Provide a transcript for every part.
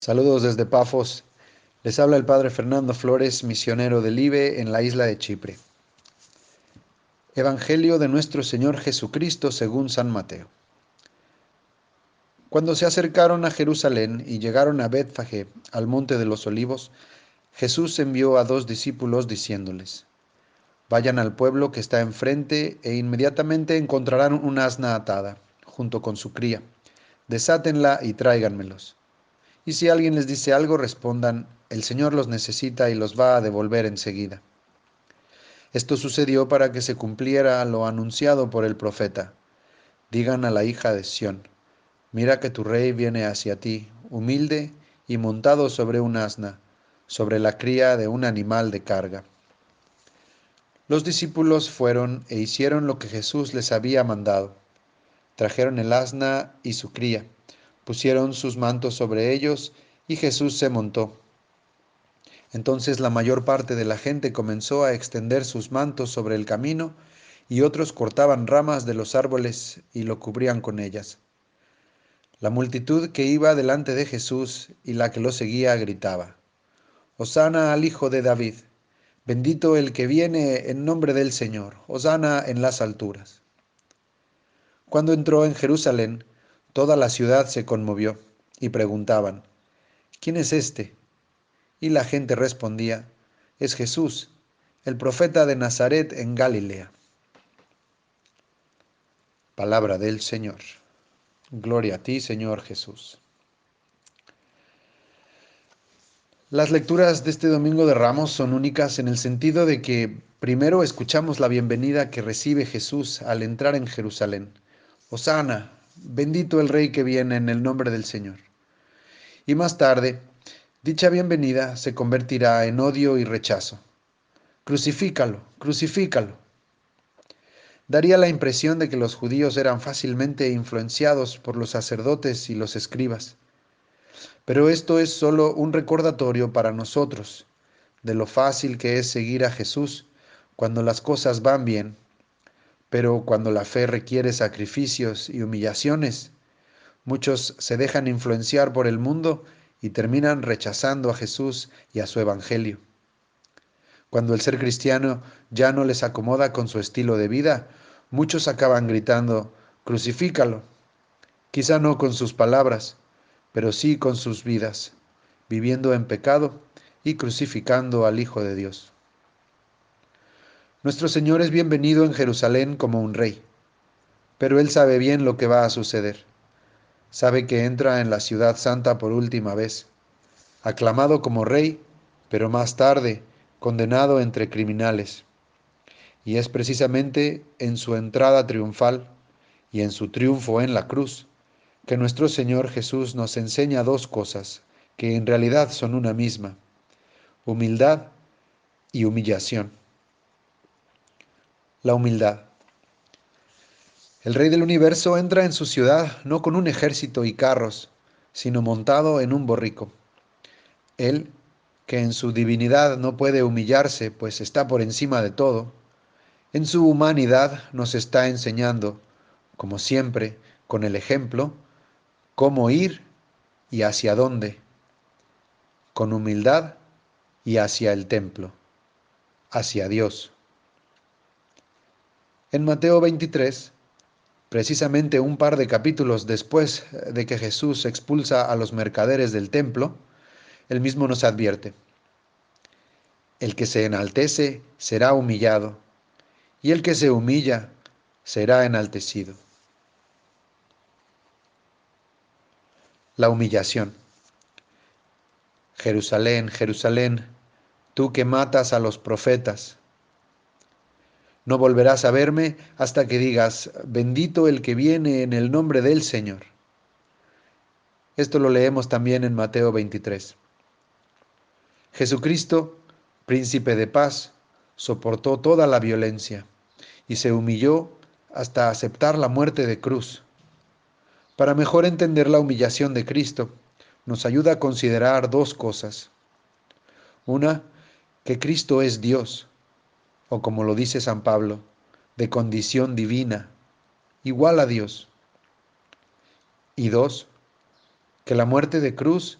Saludos desde Pafos. Les habla el Padre Fernando Flores, misionero del IBE en la isla de Chipre. Evangelio de nuestro Señor Jesucristo según San Mateo. Cuando se acercaron a Jerusalén y llegaron a Betfagé, al monte de los olivos, Jesús envió a 2 discípulos diciéndoles: Vayan al pueblo que está enfrente e inmediatamente encontrarán un asna atada, junto con su cría. Desátenla y tráiganmelos. Y si alguien les dice algo, respondan: el Señor los necesita y los va a devolver enseguida. Esto sucedió para que se cumpliera lo anunciado por el profeta. Digan a la hija de Sión: mira que tu rey viene hacia ti, humilde y montado sobre un asna, sobre la cría de un animal de carga. Los discípulos fueron e hicieron lo que Jesús les había mandado. Trajeron el asna y su cría, pusieron sus mantos sobre ellos y Jesús se montó. Entonces la mayor parte de la gente comenzó a extender sus mantos sobre el camino y otros cortaban ramas de los árboles y lo cubrían con ellas. La multitud que iba delante de Jesús y la que lo seguía gritaba: Hosana al Hijo de David, bendito el que viene en nombre del Señor, Hosana en las alturas. Cuando entró en Jerusalén, toda la ciudad se conmovió y preguntaban: ¿quién es este? Y la gente respondía: es Jesús, el profeta de Nazaret en Galilea. Palabra del Señor. Gloria a ti, Señor Jesús. Las lecturas de este Domingo de Ramos son únicas en el sentido de que primero escuchamos la bienvenida que recibe Jesús al entrar en Jerusalén. Hosana, bendito el Rey que viene en el nombre del Señor. Y más tarde, dicha bienvenida se convertirá en odio y rechazo. Crucifícalo, crucifícalo. Daría la impresión de que los judíos eran fácilmente influenciados por los sacerdotes y los escribas. Pero esto es solo un recordatorio para nosotros de lo fácil que es seguir a Jesús cuando las cosas van bien, pero cuando la fe requiere sacrificios y humillaciones, muchos se dejan influenciar por el mundo y terminan rechazando a Jesús y a su evangelio. Cuando el ser cristiano ya no les acomoda con su estilo de vida, muchos acaban gritando: crucifícalo, quizá no con sus palabras, pero sí con sus vidas, viviendo en pecado y crucificando al Hijo de Dios. Nuestro Señor es bienvenido en Jerusalén como un rey, pero Él sabe bien lo que va a suceder. Sabe que entra en la ciudad santa por última vez, aclamado como rey, pero más tarde condenado entre criminales. Y es precisamente en su entrada triunfal y en su triunfo en la cruz que nuestro Señor Jesús nos enseña dos cosas que en realidad son una misma: humildad y humillación. La humildad. El Rey del Universo entra en su ciudad no con un ejército y carros, sino montado en un borrico. Él, que en su divinidad no puede humillarse, pues está por encima de todo, en su humanidad nos está enseñando, como siempre, con el ejemplo, cómo ir y hacia dónde, con humildad y hacia el templo, hacia Dios. En Mateo 23, precisamente un par de capítulos después de que Jesús expulsa a los mercaderes del templo, él mismo nos advierte: el que se enaltece será humillado, y el que se humilla será enaltecido. La humillación. Jerusalén, Jerusalén, tú que matas a los profetas, no volverás a verme hasta que digas: bendito el que viene en el nombre del Señor. Esto lo leemos también en Mateo 23. Jesucristo, príncipe de paz, soportó toda la violencia y se humilló hasta aceptar la muerte de cruz. Para mejor entender la humillación de Cristo, nos ayuda a considerar dos cosas. Una, que Cristo es Dios, o como lo dice San Pablo, de condición divina, igual a Dios. Y dos, que la muerte de cruz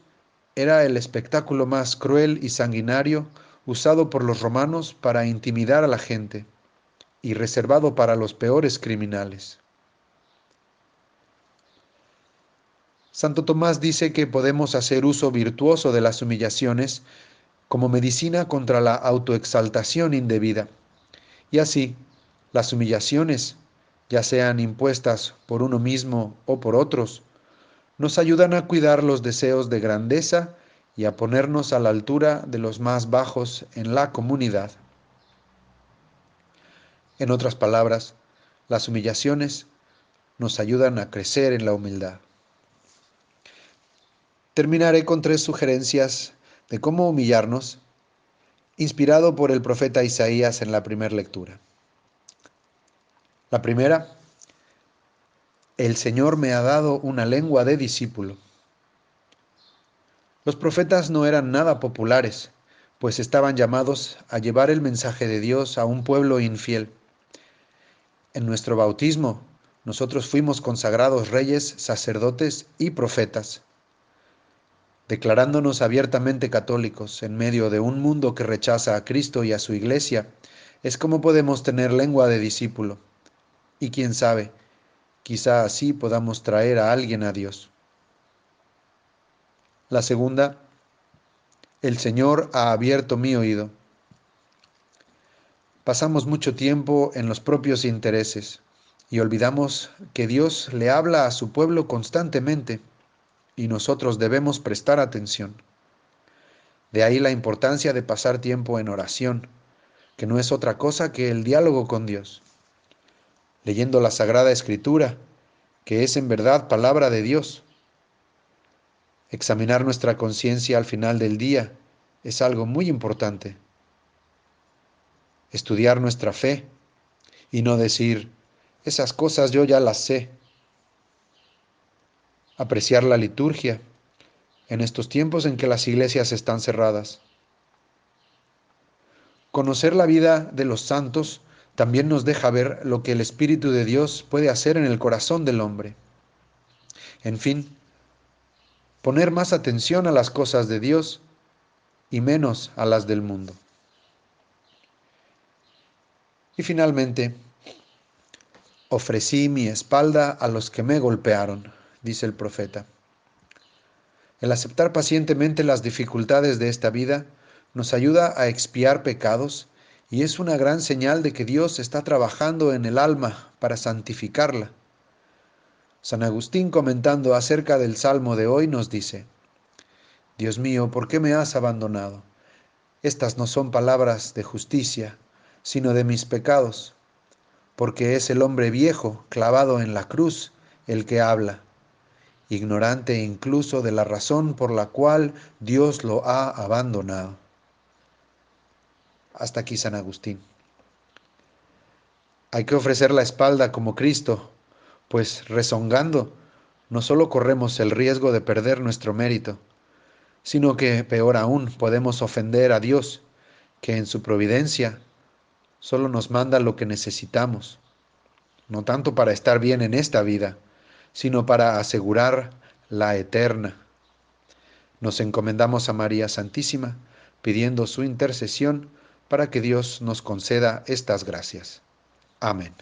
Era el espectáculo más cruel y sanguinario usado por los romanos para intimidar a la gente y reservado para los peores criminales. Santo Tomás dice que podemos hacer uso virtuoso de las humillaciones como medicina contra la autoexaltación indebida. Y así, las humillaciones, ya sean impuestas por uno mismo o por otros, nos ayudan a cuidar los deseos de grandeza y a ponernos a la altura de los más bajos en la comunidad. En otras palabras, las humillaciones nos ayudan a crecer en la humildad. Terminaré con 3 sugerencias de cómo humillarnos, inspirado por el profeta Isaías en la primera lectura. La primera, el Señor me ha dado una lengua de discípulo. Los profetas no eran nada populares, pues estaban llamados a llevar el mensaje de Dios a un pueblo infiel. En nuestro bautismo, nosotros fuimos consagrados reyes, sacerdotes y profetas. Declarándonos abiertamente católicos en medio de un mundo que rechaza a Cristo y a su Iglesia, es como podemos tener lengua de discípulo. Y quién sabe, quizá así podamos traer a alguien a Dios. La segunda, el Señor ha abierto mi oído. Pasamos mucho tiempo en los propios intereses y olvidamos que Dios le habla a su pueblo constantemente y nosotros debemos prestar atención. De ahí la importancia de pasar tiempo en oración, que no es otra cosa que el diálogo con Dios, leyendo la Sagrada Escritura, que es en verdad palabra de Dios. Examinar nuestra conciencia al final del día es algo muy importante. Estudiar nuestra fe y no decir, esas cosas yo ya las sé. Apreciar la liturgia en estos tiempos en que las iglesias están cerradas. Conocer la vida de los santos también nos deja ver lo que el Espíritu de Dios puede hacer en el corazón del hombre. En fin, poner más atención a las cosas de Dios y menos a las del mundo. Y finalmente, ofrecí mi espalda a los que me golpearon, dice el profeta. El aceptar pacientemente las dificultades de esta vida nos ayuda a expiar pecados y es una gran señal de que Dios está trabajando en el alma para santificarla. San Agustín, comentando acerca del Salmo de hoy, nos dice: Dios mío, ¿por qué me has abandonado? Estas no son palabras de justicia, sino de mis pecados, porque es el hombre viejo, clavado en la cruz, el que habla, ignorante incluso de la razón por la cual Dios lo ha abandonado. Hasta aquí San Agustín. Hay que ofrecer la espalda como Cristo, pues rezongando no solo corremos el riesgo de perder nuestro mérito, sino que, peor aún, podemos ofender a Dios, que en su providencia solo nos manda lo que necesitamos, no tanto para estar bien en esta vida, sino para asegurar la eterna. Nos encomendamos a María Santísima, pidiendo su intercesión para que Dios nos conceda estas gracias. Amén.